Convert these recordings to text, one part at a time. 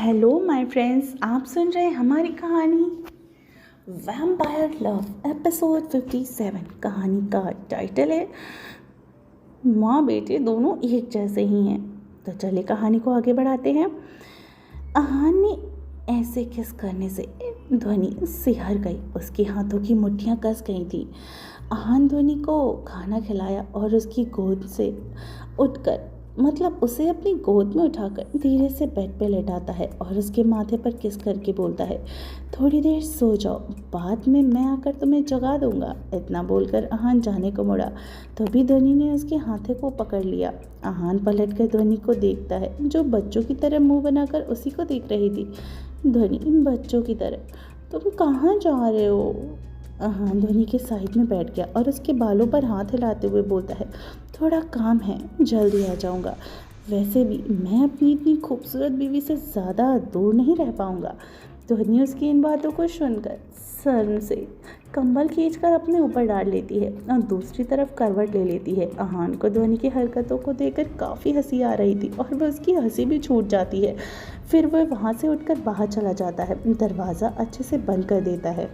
Hello my friends, आप सुन रहे हैं हमारी कहानी वैम्पायर लव एपिसोड 57। कहानी का टाइटल है माँ बेटे दोनों एक जैसे ही हैं। तो चलिए कहानी को आगे बढ़ाते हैं। अहान ने ऐसे किस करने से ध्वनि सिहर गई, उसके हाथों की मुट्ठियाँ कस गई थी। अहान ध्वनि को खाना खिलाया और उसकी गोद से उठकर उसे अपनी गोद में उठाकर धीरे से बेड पे लेटाता है और उसके माथे पर किस करके बोलता है, थोड़ी देर सो जाओ, बाद में मैं आकर तुम्हें जगा दूंगा। इतना बोलकर अहान जाने को मुड़ा, तभी ध्वनि ने उसके हाथे को पकड़ लिया। अहान पलट कर ध्वनि को देखता है, जो बच्चों की तरह मुंह बनाकर उसी को देख रही थी। ध्वनि बच्चों की तरह, तुम कहाँ जा रहे हो? अहान ध्वनि के साइड में बैठ गया और उसके बालों पर हाथ हिलाते हुए बोलता है, थोड़ा काम है, जल्दी आ जाऊंगा। वैसे भी मैं अपनी इतनी खूबसूरत बीवी से ज़्यादा दूर नहीं रह पाऊंगा। ध्वनि उसकी इन बातों को सुनकर शर्म से कंबल खींचकर अपने ऊपर डाल लेती है और दूसरी तरफ करवट ले लेती है। अहान को ध्वनि की हरकतों को देखकर काफ़ी हंसी आ रही थी और वह उसकी हंसी भी छूट जाती है। फिर वह वहाँ से उठकर बाहर चला जाता है, दरवाज़ा अच्छे से बंद कर देता है।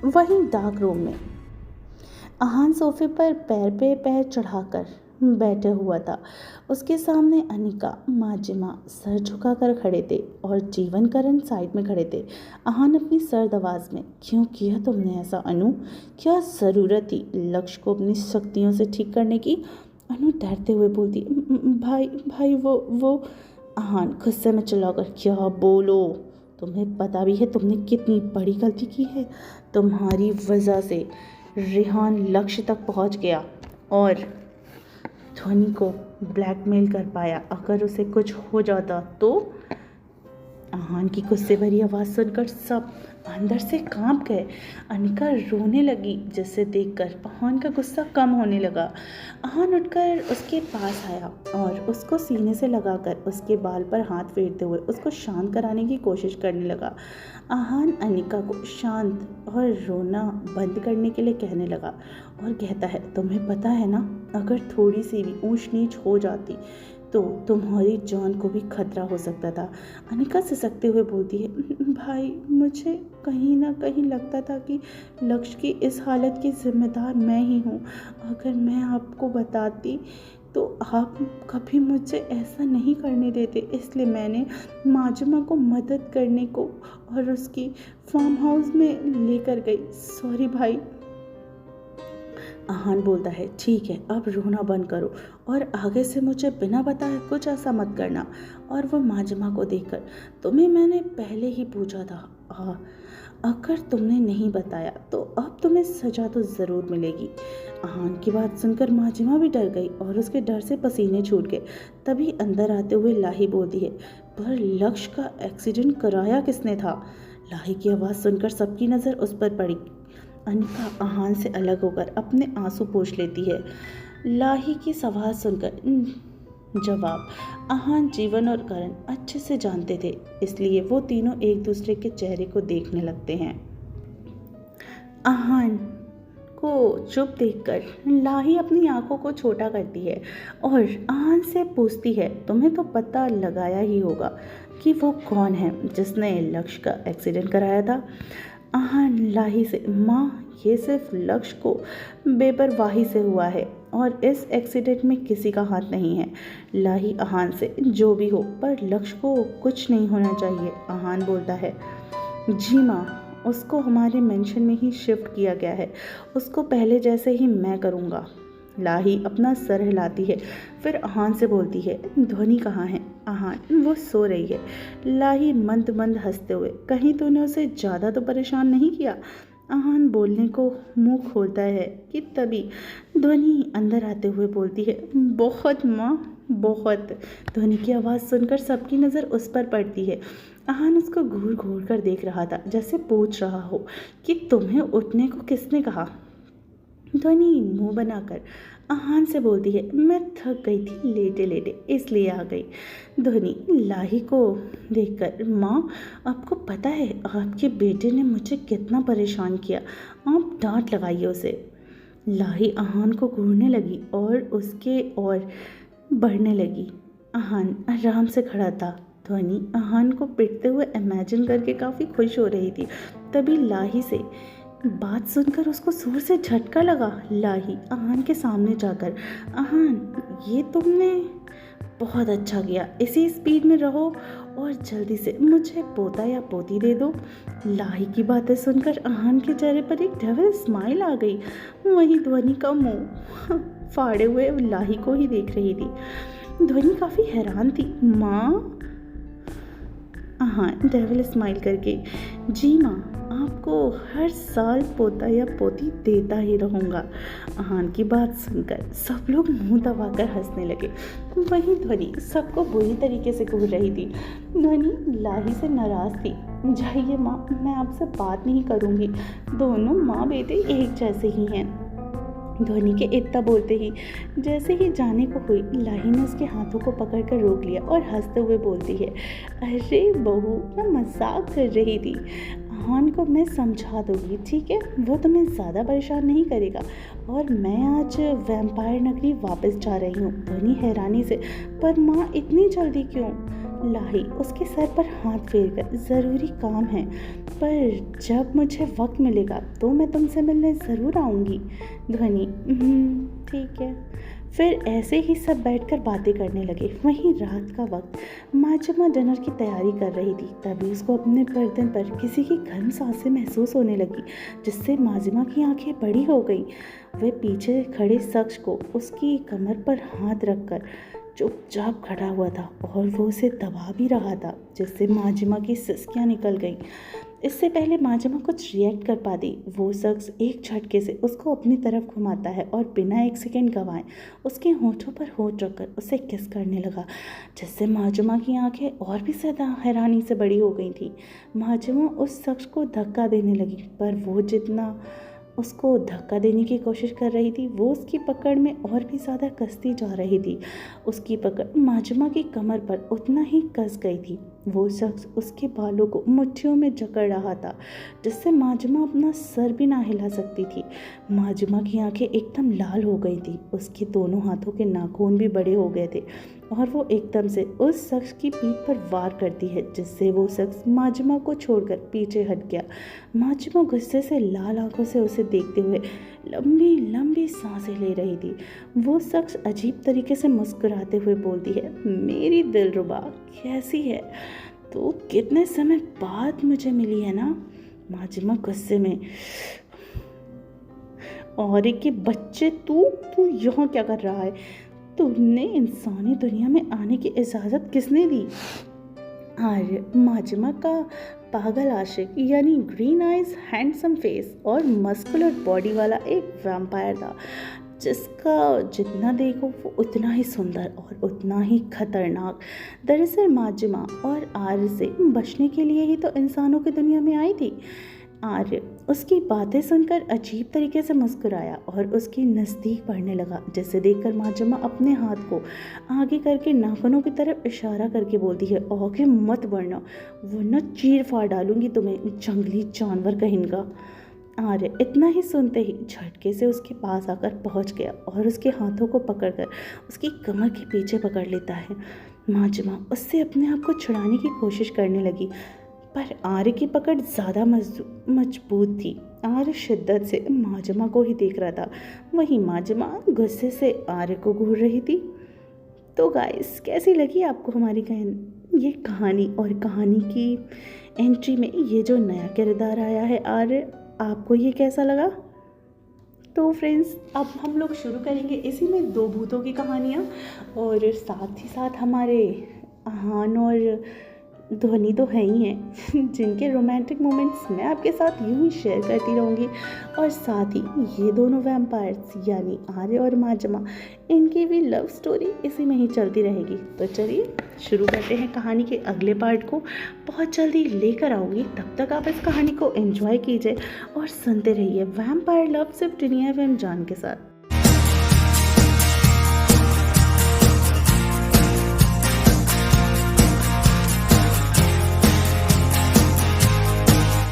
वहीं डार्क रूम में अहान सोफे पर पैर पे पैर चढ़ाकर बैठे हुआ था। उसके सामने अनिका, माजिमा सर झुकाकर खड़े थे और जीवन करण साइड में खड़े थे। अहान अपनी सर्द आवाज़ में, क्यों किया तुमने ऐसा अनु? क्या ज़रूरत थी लक्ष्य को अपनी शक्तियों से ठीक करने की? अनु डरते हुए बोलती, भाई भाई वो अहान गुस्से में चिल्लाकर, क्या बोलो? तुम्हें पता भी है तुमने कितनी बड़ी गलती की है? तुम्हारी वजह से रेहान लक्ष्य तक पहुंच गया और ध्वनि को ब्लैकमेल कर पाया। अगर उसे कुछ हो जाता तो? अहान की गुस्से भरी आवाज़ सुनकर सब अंदर से कांप गए। अनिका रोने लगी, जिसे देखकर अहान का गुस्सा कम होने लगा। अहान उठकर उसके पास आया और उसको सीने से लगाकर उसके बाल पर हाथ फेरते हुए उसको शांत कराने की कोशिश करने लगा। अहान अनिका को शांत और रोना बंद करने के लिए कहने लगा और कहता है, तुम्हें पता है ना, अगर थोड़ी सी भी ऊंच नीच हो जाती तो तुम्हारी जान को भी खतरा हो सकता था। अनिका सिसकते हुए बोलती है, भाई मुझे कहीं ना कहीं लगता था कि लक्ष्य की इस हालत की जिम्मेदार मैं ही हूँ। अगर मैं आपको बताती तो आप कभी मुझे ऐसा नहीं करने देते, इसलिए मैंने माजिमा को मदद करने को और उसकी फार्म हाउस में लेकर गई। सॉरी भाई। अहान बोलता है, ठीक है, अब रोना बंद करो और आगे से मुझे बिना बताए कुछ ऐसा मत करना। और वो माजिमा को देखकर, तुम्हें मैंने पहले ही पूछा था, अगर तुमने नहीं बताया तो अब तुम्हें सजा तो ज़रूर मिलेगी। अहान की बात सुनकर माजिमा भी डर गई और उसके डर से पसीने छूट गए। तभी अंदर आते हुए लाही बोलती है, पर लक्ष्य का एक्सीडेंट कराया किसने था? लाही की आवाज़ सुनकर सबकी नज़र उस पर पड़ी। अनिका अहान से अलग होकर अपने आंसू पोंछ लेती है। लाही की सवाल सुनकर जवाब अहान, जीवन और करण अच्छे से जानते थे, इसलिए वो तीनों एक दूसरे के चेहरे को देखने लगते हैं। अहान को चुप देखकर लाही अपनी आंखों को छोटा करती है और अहान से पूछती है, तुम्हें तो पता लगाया ही होगा कि वो कौन है जिसने लक्ष्य का एक्सीडेंट कराया था? अहान लाही से, माँ ये सिर्फ लक्ष्य को बेपरवाही से हुआ है और इस एक्सीडेंट में किसी का हाथ नहीं है। लाही अहान से, जो भी हो पर लक्ष्य को कुछ नहीं होना चाहिए। अहान बोलता है, जी माँ, उसको हमारे मेंशन में ही शिफ्ट किया गया है, उसको पहले जैसे ही मैं करूँगा। लाही अपना सर हिलाती है, फिर अहान से बोलती है, ध्वनि कहाँ है? अहान, वो सो रही है। लाही मंद मंद हंसते हुए, कहीं तूने उसे ज़्यादा तो परेशान नहीं किया? अहान बोलने को मुंह खोलता है कि तभी ध्वनि अंदर आते हुए बोलती है, बहुत माँ, बहुत। ध्वनि की आवाज़ सुनकर सबकी नज़र उस पर पड़ती है। अहान उसको घूर घूर कर देख रहा था, जैसे पूछ रहा हो कि तुम्हें उठने को किसने कहा? ध्वनि मुंह बनाकर अहान से बोलती है, मैं थक गई थी लेटे लेटे, इसलिए आ गई। ध्वनि लाही को देखकर, माँ आपको पता है आपके बेटे ने मुझे कितना परेशान किया, आप डांट लगाइए उसे। लाही अहान को घूरने लगी और उसके और बढ़ने लगी। आहान आराम से खड़ा था। ध्वनि आहान को पिटते हुए इमेजिन करके काफ़ी खुश हो रही थी। तभी लाही से बात सुनकर उसको जोर से झटका लगा। लाही आहान के सामने जाकर, आहान ये तुमने बहुत अच्छा किया, इसी स्पीड में रहो और जल्दी से मुझे पोता या पोती दे दो। लाही की बातें सुनकर आहान के चेहरे पर एक डेविल स्माइल आ गई। वहीं ध्वनि का मुंह फाड़े हुए लाही को ही देख रही थी। ध्वनि काफ़ी हैरान थी। माँ? आहान डेविल स्माइल करके, जी माँ, आपको हर साल पोता या पोती देता ही रहूँगा। आहान की बात सुनकर सब लोग मुंह दबाकर हंसने लगे। वहीं ध्वनि सबको बुरी तरीके से घूर रही थी। ध्वनि लाही से नाराज़ थी। जाइए माँ, मैं आपसे बात नहीं करूँगी, दोनों माँ बेटे एक जैसे ही हैं। ध्वनि के इतना बोलते ही जैसे ही जाने को हुई, लाही ने उसके हाथों को पकड़कर रोक लिया और हंसते हुए बोलती है, अरे बहू, मैं मजाक कर रही थी। आहान को मैं समझा दूंगी, ठीक है? वो तुम्हें ज़्यादा परेशान नहीं करेगा। और मैं आज वैम्पायर नगरी वापस जा रही हूँ। ध्वनि हैरानी से, पर माँ इतनी जल्दी क्यों? लाही उसके सर पर हाथ फेरकर, ज़रूरी काम है, पर जब मुझे वक्त मिलेगा तो मैं तुमसे मिलने ज़रूर आऊँगी। ध्वनि ठीक है। फिर ऐसे ही सब बैठकर बातें करने लगे। वहीं रात का वक्त, माजिमा डिनर की तैयारी कर रही थी। तभी उसको अपने बर्तन पर किसी की गर्म सांसें महसूस होने लगी, जिससे माजिमा की आंखें बड़ी हो गईं। वह पीछे खड़े शख्स को उसकी कमर पर हाथ रखकर चुपचाप खड़ा हुआ था और वो उसे दबा भी रहा था, जिससे माजिमा की सिसकियां निकल गईं। इससे पहले माजिमा कुछ रिएक्ट कर पाती, वो शख्स एक झटके से उसको अपनी तरफ घुमाता है और बिना एक सेकंड गंवाए उसके होठों पर होठ रखकर उसे किस करने लगा, जिससे माजिमा की आंखें और भी ज़्यादा हैरानी से बड़ी हो गई थी। माजिमा उस शख्स को धक्का देने लगी, पर वो जितना उसको धक्का देने की कोशिश कर रही थी, वो उसकी पकड़ में और भी ज़्यादा कसती जा रही थी। उसकी पकड़ माजिमा की कमर पर उतना ही कस गई थी। वो शख्स उसके बालों को मुट्ठियों में जकड़ रहा था, जिससे माजिमा अपना सर भी ना हिला सकती थी। माजिमा की आंखें एकदम लाल हो गई थी, उसके दोनों हाथों के नाखून भी बड़े हो गए थे और वो एकदम से उस शख्स की पीठ पर वार करती है, जिससे वो शख्स माजिमा को छोड़कर पीछे हट गया। माजिमा गुस्से से लाल आंखों से उसे देखते हुए लंबी लंबी सांसें ले रही थी। वो शख्स अजीब तरीके से मुस्कुराते हुए बोलती है, मेरी दिलरुबा कैसी है? तो कितने समय बाद मुझे मिली है ना? माजिमा गुस्से में, और एक बच्चे, तू यहाँ क्या कर रहा है? तुमने इंसानी दुनिया में आने की इजाज़त किसने दी? आर्य माजिमा का पागल आशिक, यानी ग्रीन आइज, हैंडसम फेस और मस्कुलर बॉडी वाला एक वैम्पायर था, जिसका जितना देखो वो उतना ही सुंदर और उतना ही खतरनाक। दरअसल माजिमा और आर्य से बचने के लिए ही तो इंसानों की दुनिया में आई थी। आर्य उसकी बातें सुनकर अजीब तरीके से मुस्कुराया और उसके नज़दीक बढ़ने लगा, जिसे देखकर माजिमा अपने हाथ को आगे करके नाखूनों की तरफ इशारा करके बोलती है, आगे मत बढ़ना वरना चीर फाड़ डालूंगी तुम्हें, जंगली जानवर कहीं। आर्य इतना ही सुनते ही झटके से उसके पास आकर पहुंच गया और उसके हाथों को पकड़कर उसकी कमर के पीछे पकड़ लेता है। माजिमा उससे अपने आप को छुड़ाने की कोशिश करने लगी, पर आर्य की पकड़ ज़्यादा मजबूत थी। आर्य शिद्दत से माजिमा को ही देख रहा था, वहीं माजिमा गुस्से से आर्य को घूर रही थी। तो गाइस, कैसी लगी आपको हमारी ये कहानी? और कहानी की एंट्री में ये जो नया किरदार आया है आर्य, आपको ये कैसा लगा? तो फ्रेंड्स, अब हम लोग शुरू करेंगे इसी में दो भूतों की कहानियाँ, और साथ ही साथ हमारे आहान और ध्वनि तो है ही हैं जिनके रोमांटिक मोमेंट्स मैं आपके साथ यूं ही शेयर करती रहूँगी, और साथ ही ये दोनों वैम्पायर्स यानी आर्य और माजिमा, इनकी भी लव स्टोरी इसी में ही चलती रहेगी। तो चलिए शुरू करते हैं कहानी के अगले पार्ट को। बहुत जल्दी लेकर आऊँगी, तब तक आप इस कहानी को एंजॉय कीजिए और सुनते रहिए वैम्पायर लव सिर्फ दुनिया एफएम जान के साथ।